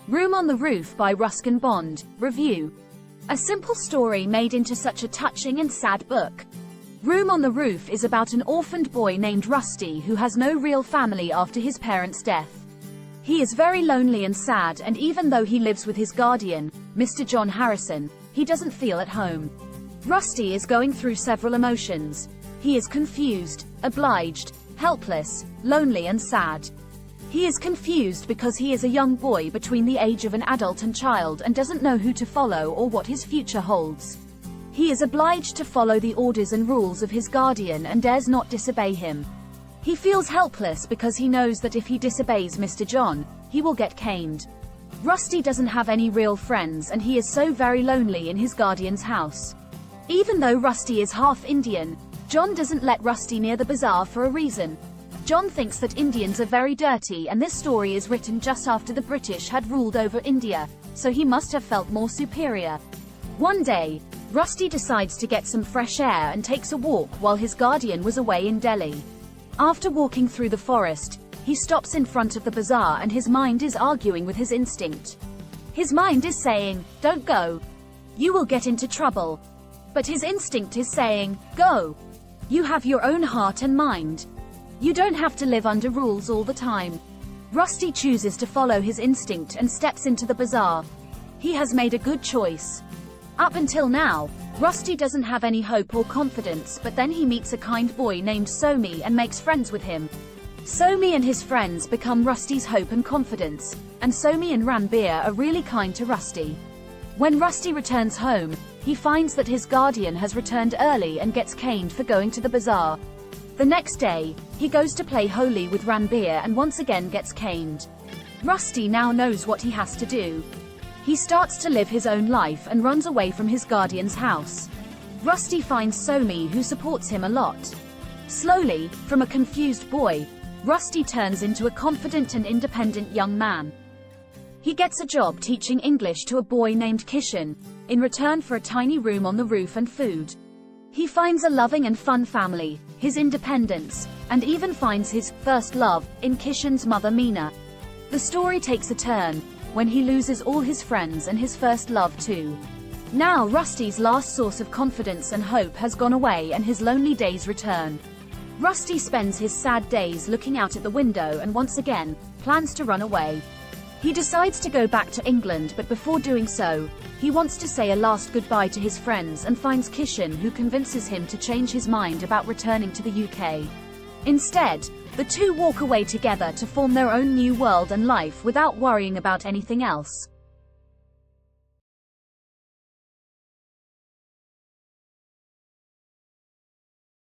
Room on the Roof by Ruskin Bond. Review. A simple story made into such a touching and sad book. Room on the Roof is about an orphaned boy named Rusty who has no real family after his parents' death. He is very lonely and sad, and even though he lives with his guardian, Mr. John Harrison, he doesn't feel at home. Rusty is going through several emotions. He is confused, obliged, helpless, lonely and sad. He is confused because he is a young boy between the age of an adult and child and doesn't know who to follow or what his future holds. He is obliged to follow the orders and rules of his guardian and dares not disobey him. He feels helpless because he knows that if he disobeys Mr. John, he will get caned. Rusty doesn't have any real friends and he is so very lonely in his guardian's house. Even though Rusty is half Indian, John doesn't let Rusty near the bazaar for a reason. John thinks that Indians are very dirty, and this story is written just after the British had ruled over India, so he must have felt more superior. One day, Rusty decides to get some fresh air and takes a walk while his guardian was away in Delhi. After walking through the forest, he stops in front of the bazaar and his mind is arguing with his instinct. His mind is saying, "Don't go. You will get into trouble." But his instinct is saying, "Go. You have your own heart and mind. You don't have to live under rules all the time." Rusty chooses to follow his instinct and steps into the bazaar. He has made a good choice. Up until now, Rusty doesn't have any hope or confidence, but then he meets a kind boy named Somi and makes friends with him. Somi and his friends become Rusty's hope and confidence, and Somi and Ranbir are really kind to Rusty. When Rusty returns home, he finds that his guardian has returned early and gets caned for going to the bazaar. The next day, he goes to play Holi with Ranbir and once again gets caned. Rusty now knows what he has to do. He starts to live his own life and runs away from his guardian's house. Rusty finds Somi, who supports him a lot. Slowly, from a confused boy, Rusty turns into a confident and independent young man. He gets a job teaching English to a boy named Kishan, in return for a tiny room on the roof and food. He finds a loving and fun family, his independence, and even finds his first love in Kishan's mother Meena. The story takes a turn when he loses all his friends and his first love too. Now Rusty's last source of confidence and hope has gone away and his lonely days return. Rusty spends his sad days looking out at the window and once again plans to run away. He decides to go back to England, but before doing so, he wants to say a last goodbye to his friends and finds Kishan, who convinces him to change his mind about returning to the UK. Instead, the two walk away together to form their own new world and life without worrying about anything else.